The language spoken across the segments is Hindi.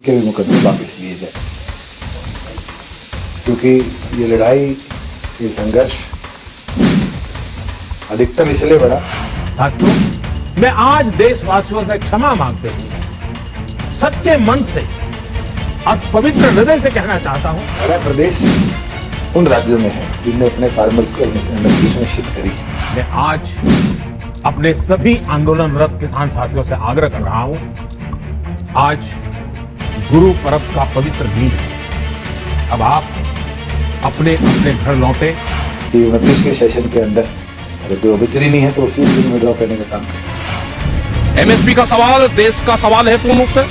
के भी मुकदमे वापस लिए जाए, क्योंकि ये लड़ाई, ये संघर्ष अधिकतम इसलिए बढ़ा। साथियों, मैं आज देशवासियों से क्षमा मांगते हुए सच्चे मन से और पवित्र हृदय से कहना चाहता हूं, हमारा प्रदेश उन राज्यों में है जिनने अपने फार्मर्स को एमएसपी सुनिश्चित करी है। मैं आज अपने सभी आंदोलनरत किसान साथियों से आग्रह कर रहा हूं, आज गुरु पर्व का पवित्र दिन है। अब आप अपने अपने घर लौटे। कि 29 के सेशन के अंदर अगर कोई ऑब्जेक्शन नहीं है तो उसी दिन विड्रॉ करने का काम करें। एमएसपी का सवाल देश का सवाल है पूर्ण रूप से,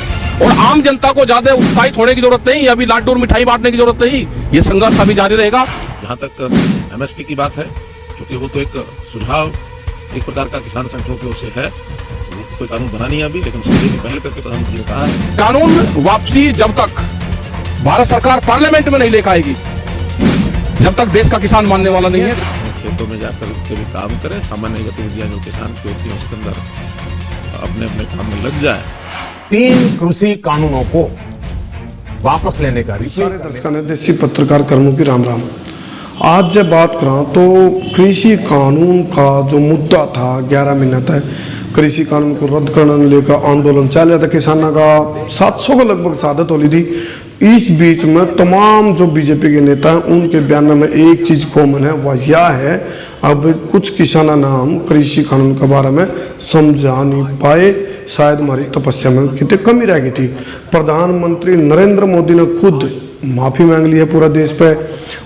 और आम जनता को ज्यादा उत्साहित होने की जरूरत नहीं, अभी लाडू और मिठाई बांटने की जरूरत नहीं। ये संघर्ष अभी जारी रहेगा। जहाँ तक एमएसपी की बात है, क्योंकि वो तो एक सुझाव एक प्रकार का किसान संगठनों की ओर से है, वो तो कोई कानून बना नहीं है अभी, लेकिन उसके लिए पहल करके प्रधानमंत्री ने कहा है कानून वापसी जब तक भारत सरकार पार्लियामेंट में नहीं लेकर आएगी, जब तक देश का किसान मानने वाला नहीं है। खेतों में जाकर के भी काम करें, सामान्य गतिविधियां जो किसान की होती हैं उसके अंदर अपने अपने काम में लग जाए। 3 कृषि कानूनों को वापस लेने का सारे दर्शकों ने देसी पत्रकार कर्मों की राम राम। आज जब बात करा तो कृषि कानून का जो मुद्दा था 11 महीना तक कृषि कानून को रद्द करने लेकर आंदोलन चल रहा था, किसानों का 700 का लगभग शहादत हो ली थी। इस बीच में तमाम जो बीजेपी के नेता हैं उनके बयान में एक चीज कॉमन है, वह यह है अब कुछ किसाना नाम कृषि कानून के बारे में समझा नहीं पाए, शायद हमारी तपस्या में कितनी कमी रह गई थी। प्रधानमंत्री नरेंद्र मोदी ने खुद माफी मांग ली है पूरा देश पे।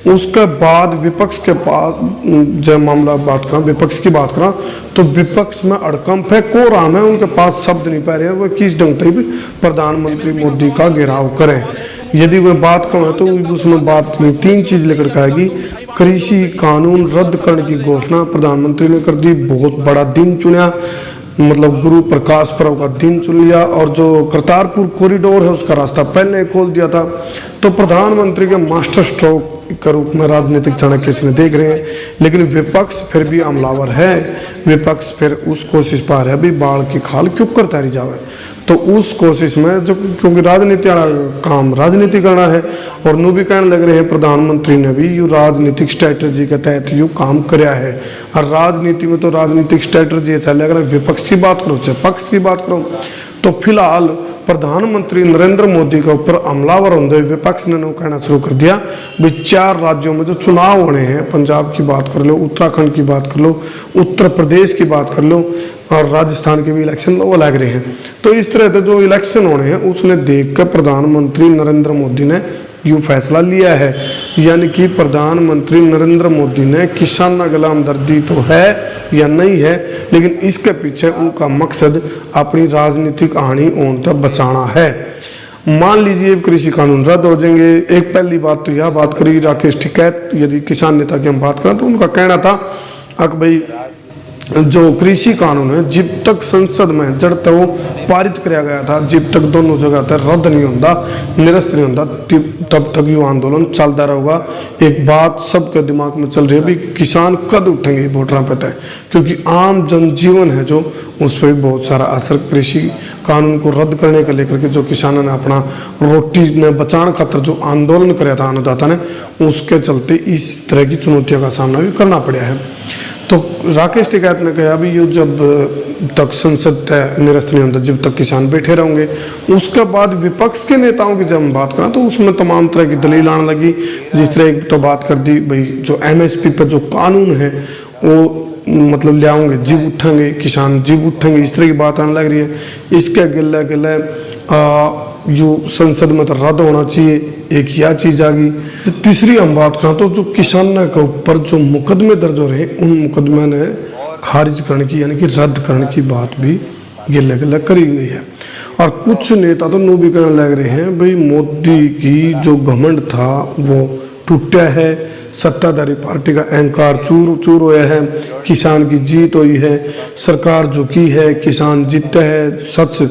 उसके बाद विपक्ष के पास जब मामला बात करा, विपक्ष की बात करा तो विपक्ष में अड़कंप है, कोराम है, उनके पास शब्द नहीं पा रहे हैं वो किस ढंग से भी प्रधानमंत्री मोदी का घेराव करें। यदि वह बात करें तो उसमें बात 3 चीज लेकर के आएगी। कृषि कानून रद्द करने की घोषणा प्रधानमंत्री ने कर दी, बहुत बड़ा दिन चुना, मतलब गुरु प्रकाश पर्व का दिन चुन लिया, और जो करतारपुर कॉरिडोर है उसका रास्ता पहले खोल दिया था। तो प्रधानमंत्री के मास्टर स्ट्रोक के रूप में राजनीतिक चाणक्य से देख रहे हैं, लेकिन विपक्ष फिर भी हमलावर है। विपक्ष फिर उस कोशिश पर है अभी बाढ़ की खाल क्यों कर तैयारी जावे, तो उस कोशिश में जो क्योंकि राजनीति काम राजनीति करना है, और नु भी कहने लग रहे हैं प्रधानमंत्री ने भी यू राजनीतिक स्ट्रैटेजी के तहत यू काम कराया है। और राजनीति में तो राजनीतिक स्ट्रैटेजी चल, अगर विपक्ष की बात करो चाहे पक्ष की बात करो, तो फिलहाल प्रधानमंत्री नरेंद्र मोदी के ऊपर हमलावर होते हुए विपक्ष ने कहना शुरू कर दिया भी 4 राज्यों में जो चुनाव होने हैं, पंजाब की बात कर लो, उत्तराखंड की बात कर लो, उत्तर प्रदेश की बात कर लो, और राजस्थान के भी इलेक्शन वो लग रहे हैं। तो इस तरह से जो इलेक्शन होने हैं उसने देख कर प्रधानमंत्री नरेंद्र मोदी ने यूँ फैसला लिया है, यानी कि प्रधानमंत्री नरेंद्र मोदी ने किसान गला हमदर्दी तो है या नहीं है, लेकिन इसके पीछे उनका मकसद अपनी राजनीतिक हानि होने तक बचाना है। मान लीजिए कृषि कानून रद्द हो जाएंगे। एक पहली बात तो यह बात करी राकेश टिकैत, यदि किसान नेता की हम बात करें तो उनका कहना था कि भाई जो कृषि कानून है जब तक संसद में जब तक वो पारित किया गया था, जब तक दोनों जगह तक रद्द नहीं होता, निरस्त नहीं होता, तब तक ये आंदोलन चलता रहेगा। एक बात सबके दिमाग में चल रही है भी किसान कद उठेंगे वोटरों पे तय, क्योंकि आम जनजीवन है जो उस पर भी बहुत सारा असर कृषि कानून को रद्द करने को लेकर के जो किसानों ने अपना रोटी ने बचाने खातर जो आंदोलन कराया था अन्नदाता ने, उसके चलते इस तरह की चुनौतियों का सामना भी करना पड़ा है। तो राकेश टिकैत ने कहा भी ये जब तक संसद निरस्त नहीं होता, जब तक किसान बैठे रहेंगे। उसके बाद विपक्ष के नेताओं की जब हम बात करें तो उसमें तमाम तरह की दलील आने लगी। जिस तरह एक तो बात कर दी भाई जो एमएसपी पर जो कानून है वो मतलब ले आओगे, जीव उठेंगे, किसान जीव उठेंगे, इस तरह की बात आने लग रही है। इसके गिले गिले जो संसद में तो रद्द होना चाहिए, एक यह चीज़ आ गई। तो तीसरी हम बात करें तो जो किसानों के ऊपर जो मुकदमे दर्ज हो रहे हैं उन मुकदमे ने खारिज करने की यानी कि रद्द करने की बात भी गिले गिले करी गई है। और कुछ नेता तो नो भी कहने लग रहे हैं भाई मोदी की जो घमंड था वो टूटा है, सत्ताधारी पार्टी का अहंकार चूर चूर हुआ है, किसान की जीत हुई है, सरकार झुकी है, किसान जीतता है, सच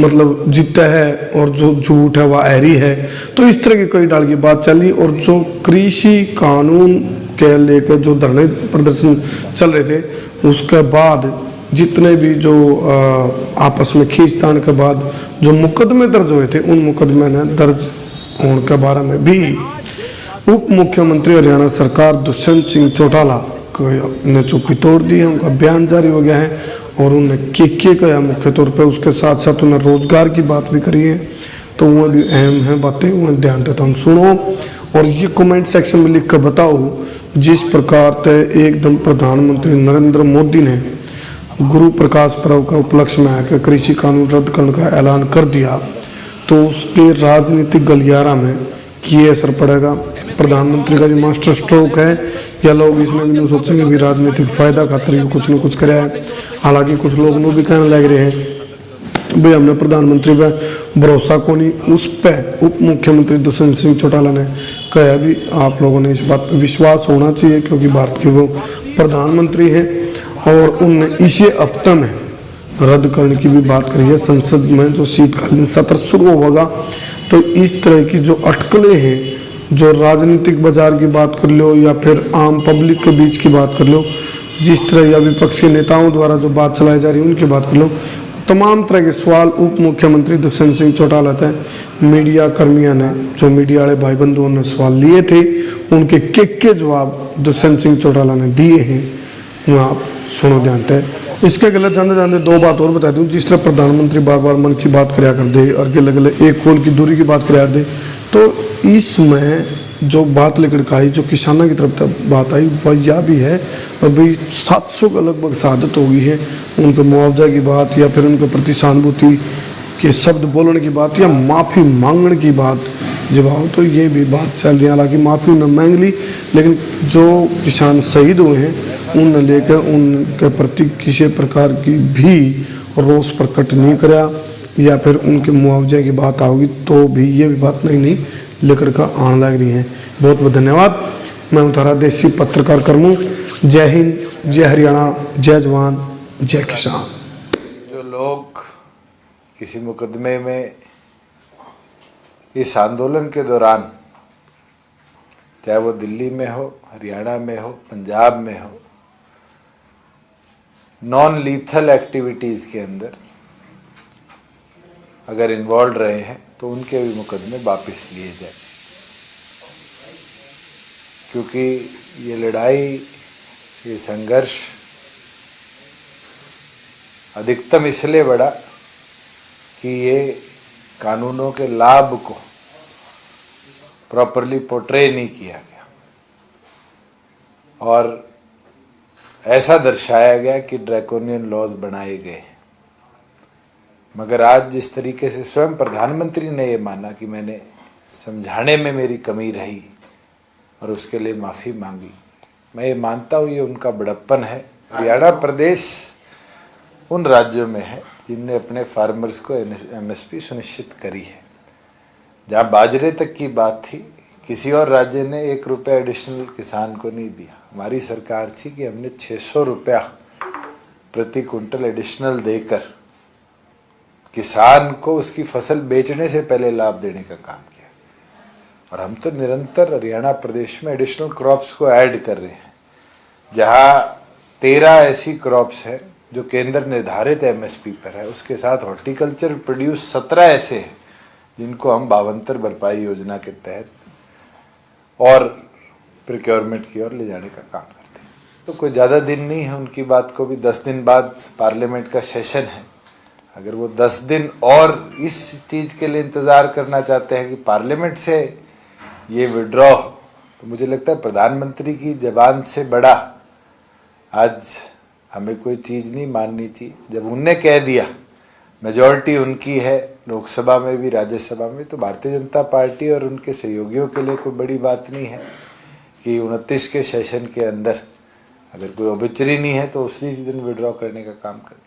मतलब जीतता है, और जो झूठ है वह ऐरी है। तो इस तरह की कई डाल की बात चली। और जो कृषि कानून के लेकर जो धरने प्रदर्शन चल रहे थे उसके बाद जितने भी जो आपस में खींचतान के बाद जो मुकदमे दर्ज हुए थे, उन मुकदमे ने दर्ज होने के बारे में भी उप मुख्यमंत्री हरियाणा सरकार दुष्यंत सिंह चौटाला ने चुप्पी तोड़ दी है। उनका बयान जारी हो गया है और उन्होंने क्या कहा मुख्य तौर पे, उसके साथ साथ उन्हें रोजगार की बात भी करी है, तो वह भी अहम है बातें, उन्हें ध्यान देता हम सुनो और ये कमेंट सेक्शन में लिख कर बताओ जिस प्रकार से एकदम प्रधानमंत्री नरेंद्र मोदी ने गुरु प्रकाश पर्व का उपलक्ष्य में आकर कृषि कानून रद्द करने का ऐलान कर दिया, तो उसके राजनीतिक गलियारा में ये असर पड़ेगा। प्रधानमंत्री का जो मास्टर स्ट्रोक है, या लोग इसमें भी नहीं सोचेंगे भी राजनीतिक फायदा खातिर कुछ न कुछ कराया है। हालांकि कुछ लोग वो भी कहने लग रहे हैं भाई हमने प्रधानमंत्री पर भरोसा को नहीं, उस पर उप मुख्यमंत्री दुष्यंत सिंह चौटाला ने कहा भी आप लोगों ने इस बात पर विश्वास होना चाहिए क्योंकि भारत के वो प्रधानमंत्री हैं और उनने इसी हफ्ते में रद्द करने की भी बात करी है। संसद में जो शीतकालीन सत्र शुरू होगा तो इस तरह की जो अटकलें हैं, जो राजनीतिक बाजार की बात कर लो या फिर आम पब्लिक के बीच की बात कर लो, जिस तरह या विपक्ष के नेताओं द्वारा जो बात चलाई जा रही है उनकी बात कर लो, तमाम तरह के सवाल उप मुख्यमंत्री दुष्यंत सिंह चौटाला थे। मीडिया कर्मियों ने, जो मीडिया वाले भाई बंधुओं ने सवाल लिए थे, उनके के जवाब दुष्यंत सिंह चौटाला ने दिए हैं, वो आप सुनो ध्यान से। इसके गलत जानते जानते दो बात और बता दूं, जिस तरह प्रधानमंत्री बार बार मन की बात कराया कर दे और गले गले एक कोल की दूरी की बात कराया दे, तो इसमें जो बात लेकर के आई, जो किसानों की तरफ बात आई, वह यह भी है अभी 700 का लगभग शहादत हो गई है, उनके मुआवजा की बात या फिर उनके प्रति सहानुभूति के शब्द बोलने की बात या माफ़ी मांगने की बात जब आओ तो ये भी बात चल रही है। हालांकि माफ़ी न मांग ली, लेकिन जो किसान शहीद हुए हैं उन लेकर उनके प्रति किसी प्रकार की भी रोष प्रकट नहीं करा या फिर उनके मुआवजे की बात आओगी तो भी ये भी बात नहीं लेकर का आने लग रही है। बहुत बहुत धन्यवाद। मैं हूं थारा देसी पत्रकार कर्मू। जय हिंद, जय हरियाणा, जय जवान, जय किसान। जो लोग किसी मुकदमे में इस आंदोलन के दौरान, चाहे वो दिल्ली में हो, हरियाणा में हो, पंजाब में हो, नॉन लीथल एक्टिविटीज़ के अंदर अगर इन्वॉल्व रहे हैं तो उनके भी मुकदमे वापस लिए जाए, क्योंकि ये लड़ाई, ये संघर्ष अधिकतम इसलिए बढ़ा कि ये कानूनों के लाभ को प्रॉपरली पोर्ट्रे नहीं किया गया और ऐसा दर्शाया गया कि ड्रैकोनियन लॉज बनाए गए हैं। मगर आज जिस तरीके से स्वयं प्रधानमंत्री ने ये माना कि मैंने समझाने में मेरी कमी रही और उसके लिए माफ़ी मांगी, मैं ये मानता हूँ ये उनका बड़प्पन है। हरियाणा प्रदेश उन राज्यों में है जिनने अपने फार्मर्स को MSP सुनिश्चित करी है। जहाँ बाजरे तक की बात थी, किसी और राज्य ने 1 रुपया एडिशनल किसान को नहीं दिया। हमारी सरकार थी कि हमने 600 रुपया प्रति कुंटल एडिशनल देकर किसान को उसकी फसल बेचने से पहले लाभ देने का काम किया। और हम तो निरंतर हरियाणा प्रदेश में एडिशनल क्रॉप्स को ऐड कर रहे हैं, जहाँ 13 ऐसी क्रॉप्स है जो केंद्र निर्धारित MSP पर है, उसके साथ हॉर्टिकल्चर प्रोड्यूस 17 ऐसे हैं जिनको हम भावांतर भरपाई योजना के तहत और प्रोक्योरमेंट की ओर ले जाने का काम करते हैं। तो कोई ज़्यादा दिन नहीं है, उनकी बात को भी 10 दिन बाद पार्लियामेंट का सेशन है। अगर वो 10 दिन और इस चीज़ के लिए इंतज़ार करना चाहते हैं कि पार्लियामेंट से ये विड्रॉ, तो मुझे लगता है प्रधानमंत्री की ज़बान से बड़ा आज हमें कोई चीज़ नहीं माननी चाहिए। जब उनने कह दिया, मेजॉरिटी उनकी है लोकसभा में भी राज्यसभा में, तो भारतीय जनता पार्टी और उनके सहयोगियों के लिए कोई बड़ी बात नहीं है कि 29 के सेशन के अंदर अगर कोई ऑब्जेक्शन नहीं है तो उसी दिन विड्रॉ करने का काम करते हैं।